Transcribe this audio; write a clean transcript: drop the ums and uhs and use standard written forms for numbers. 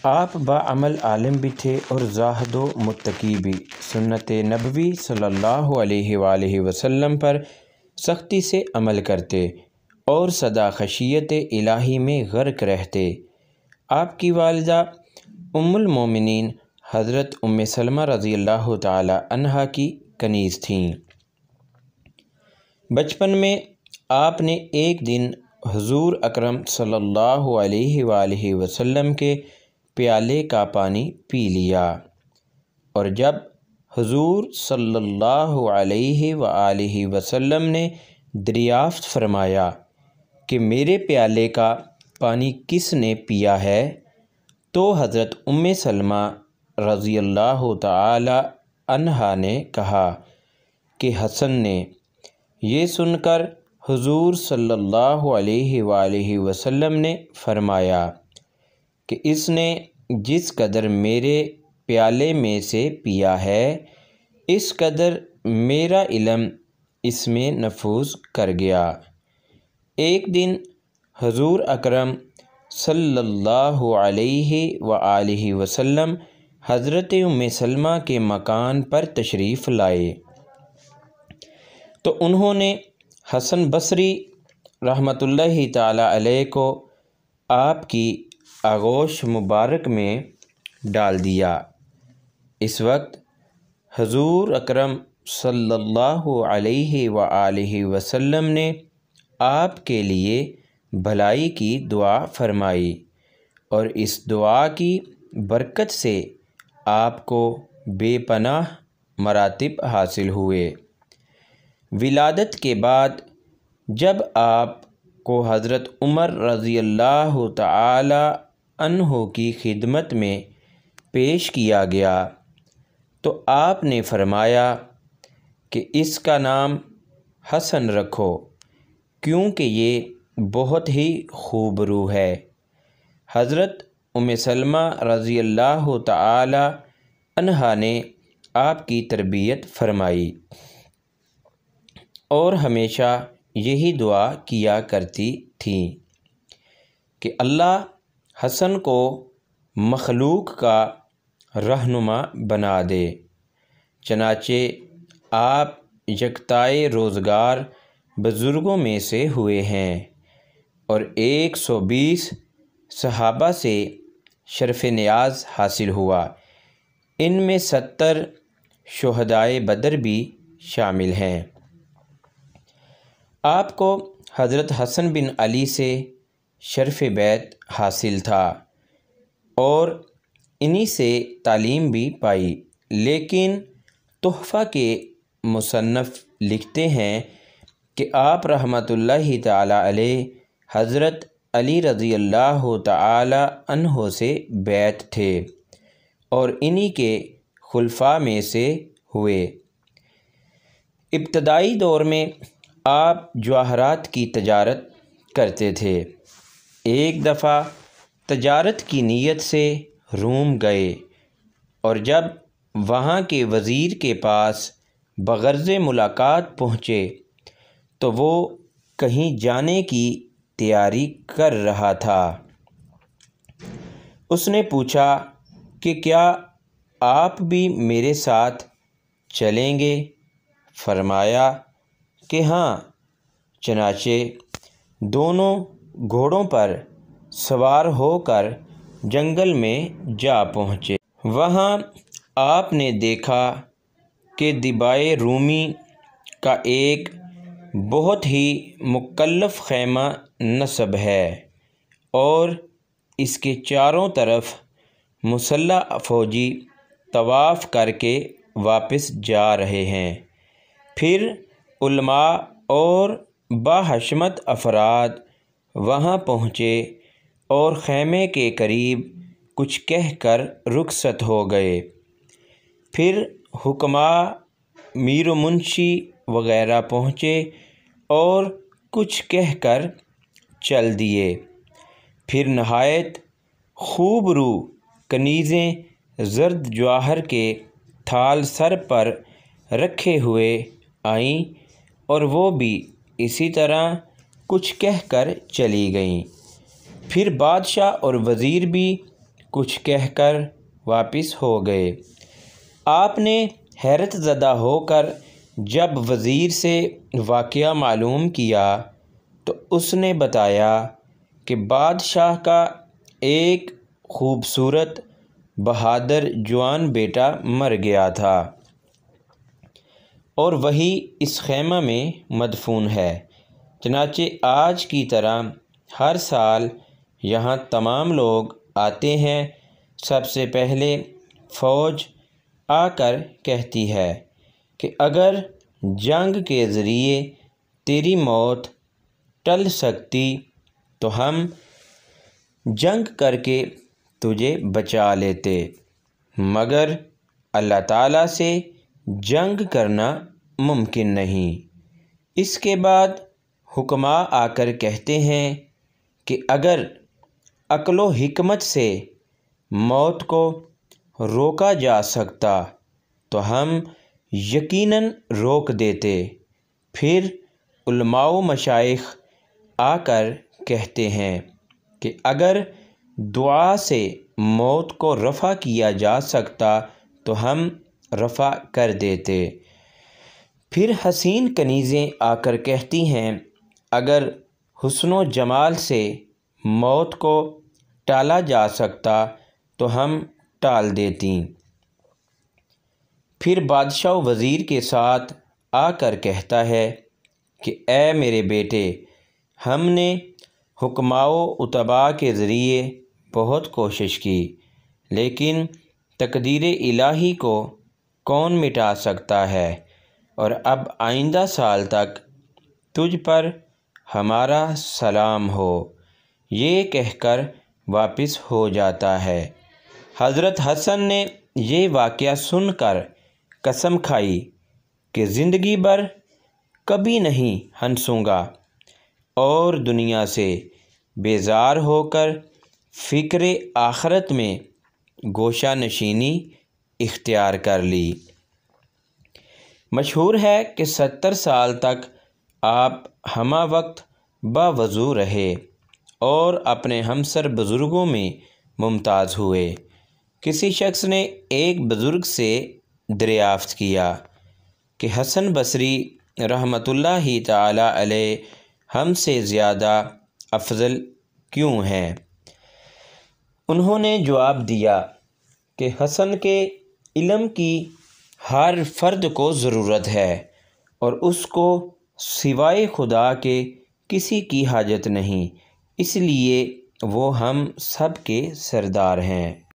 آپ باعمل عالم بھی تھے اور زاہد و متقی بھی، سنت نبوی صلی اللہ علیہ وآلہ وسلم پر سختی سے عمل کرتے اور سدا خشیت الہی میں غرق رہتے۔ آپ کی والدہ ام المومنین حضرت ام سلمہ رضی اللہ تعالی عنہا کی کنیز تھیں۔ بچپن میں آپ نے ایک دن حضور اکرم صلی اللہ علیہ وآلہ وسلم کے پیالے کا پانی پی لیا، اور جب حضور صلی اللہ علیہ وآلہ وسلم نے دریافت فرمایا کہ میرے پیالے کا پانی کس نے پیا ہے، تو حضرت ام سلمہ رضی اللہ تعالی عنہا نے کہا کہ حسن نے۔ یہ سن کر حضور صلی اللہ علیہ وآلہ وسلم نے فرمایا کہ اس نے جس قدر میرے پیالے میں سے پیا ہے، اس قدر میرا علم اس میں نفوذ کر گیا۔ ایک دن حضور اکرم صلی اللہ علیہ وآلہ وسلم حضرت ام سلمہ کے مکان پر تشریف لائے تو انہوں نے حسن بصری رحمۃ اللہ تعالی علیہ کو آپ کی آغوش مبارک میں ڈال دیا۔ اس وقت حضور اکرم صلی اللہ علیہ وآلہ وسلم نے آپ کے لیے بھلائی کی دعا فرمائی، اور اس دعا کی برکت سے آپ کو بے پناہ مراتب حاصل ہوئے۔ ولادت کے بعد جب آپ کو حضرت عمر رضی اللہ تعالی عنہ کی خدمت میں پیش کیا گیا تو آپ نے فرمایا کہ اس کا نام حسن رکھو، کیونکہ یہ بہت ہی خوبرو ہے۔ حضرت ام سلمہ رضی اللہ تعالی عنہا نے آپ کی تربیت فرمائی اور ہمیشہ یہی دعا کیا کرتی تھیں کہ اللہ حسن کو مخلوق کا رہنما بنا دے۔ چنانچہ آپ یکتائے روزگار بزرگوں میں سے ہوئے ہیں اور 120 صحابہ سے شرف نیاز حاصل ہوا۔ ان میں 70 شہدائے بدر بھی شامل ہیں۔ آپ کو حضرت حسن بن علی سے شرف بیعت حاصل تھا اور انہی سے تعلیم بھی پائی، لیکن تحفہ کے مصنف لکھتے ہیں کہ آپ رحمۃ اللہ تعالی علیہ حضرت علی رضی اللہ تعالی عنہ سے بیعت تھے اور انہی کے خلفاء میں سے ہوئے۔ ابتدائی دور میں آپ جواہرات کی تجارت کرتے تھے۔ ایک دفعہ تجارت کی نیت سے روم گئے اور جب وہاں کے وزیر کے پاس بغرض ملاقات پہنچے تو وہ کہیں جانے کی تیاری کر رہا تھا۔ اس نے پوچھا کہ کیا آپ بھی میرے ساتھ چلیں گے؟ فرمایا کہ ہاں۔ چنانچہ دونوں گھوڑوں پر سوار ہو کر جنگل میں جا پہنچے۔ وہاں آپ نے دیکھا کہ دبائے رومی کا ایک بہت ہی مکلف خیمہ نصب ہے اور اس کے چاروں طرف مسلح فوجی طواف کر کے واپس جا رہے ہیں۔ پھر علماء اور باحشمت افراد وہاں پہنچے اور خیمے کے قریب کچھ کہہ کر رخصت ہو گئے۔ پھر حکماء، میر و منشی وغیرہ پہنچے اور کچھ کہہ کر چل دیے۔ پھر نہایت خوبرو کنیزیں زرد جواہر کے تھال سر پر رکھے ہوئے آئیں اور وہ بھی اسی طرح کچھ کہہ کر چلی گئیں۔ پھر بادشاہ اور وزیر بھی کچھ کہہ کر واپس ہو گئے۔ آپ نے حیرت زدہ ہو کر جب وزیر سے واقعہ معلوم کیا تو اس نے بتایا کہ بادشاہ کا ایک خوبصورت بہادر جوان بیٹا مر گیا تھا اور وہی اس خیمہ میں مدفون ہے۔ چنانچہ آج کی طرح ہر سال یہاں تمام لوگ آتے ہیں۔ سب سے پہلے فوج آ کر کہتی ہے کہ اگر جنگ کے ذریعے تیری موت ٹل سکتی تو ہم جنگ کر کے تجھے بچا لیتے، مگر اللہ تعالیٰ سے جنگ کرنا ممکن نہیں۔ اس کے بعد حکماء آ کر کہتے ہیں کہ اگر عقل و حکمت سے موت کو روکا جا سکتا تو ہم یقیناً روک دیتے۔ پھر علماء و مشائخ آ کر کہتے ہیں کہ اگر دعا سے موت کو رفع کیا جا سکتا تو ہم رفع کر دیتے۔ پھر حسین کنیزیں آ کر کہتی ہیں اگر حسن و جمال سے موت کو ٹالا جا سکتا تو ہم ٹال دیتیں۔ پھر بادشاہ وزیر کے ساتھ آ کر کہتا ہے کہ اے میرے بیٹے، ہم نے حکماء و اتباع کے ذریعے بہت کوشش کی، لیکن تقدیر الہی کو کون مٹا سکتا ہے، اور اب آئندہ سال تک تجھ پر ہمارا سلام ہو، یہ کہہ کر واپس ہو جاتا ہے۔ حضرت حسن نے یہ واقعہ سن کر قسم کھائی کہ زندگی بھر کبھی نہیں ہنسوں گا، اور دنیا سے بیزار ہو کر فکر آخرت میں گوشہ نشینی اختیار کر لی۔ مشہور ہے کہ 70 سال تک آپ ہمہ وقت باوضو رہے اور اپنے ہمسر بزرگوں میں ممتاز ہوئے۔ کسی شخص نے ایک بزرگ سے دریافت کیا کہ حسن بصری رحمۃ اللہ تعالی علیہ ہم سے زیادہ افضل کیوں ہیں؟ انہوں نے جواب دیا کہ حسن کے علم کی ہر فرد کو ضرورت ہے اور اس کو سوائے خدا کے کسی کی حاجت نہیں، اس لیے وہ ہم سب کے سردار ہیں۔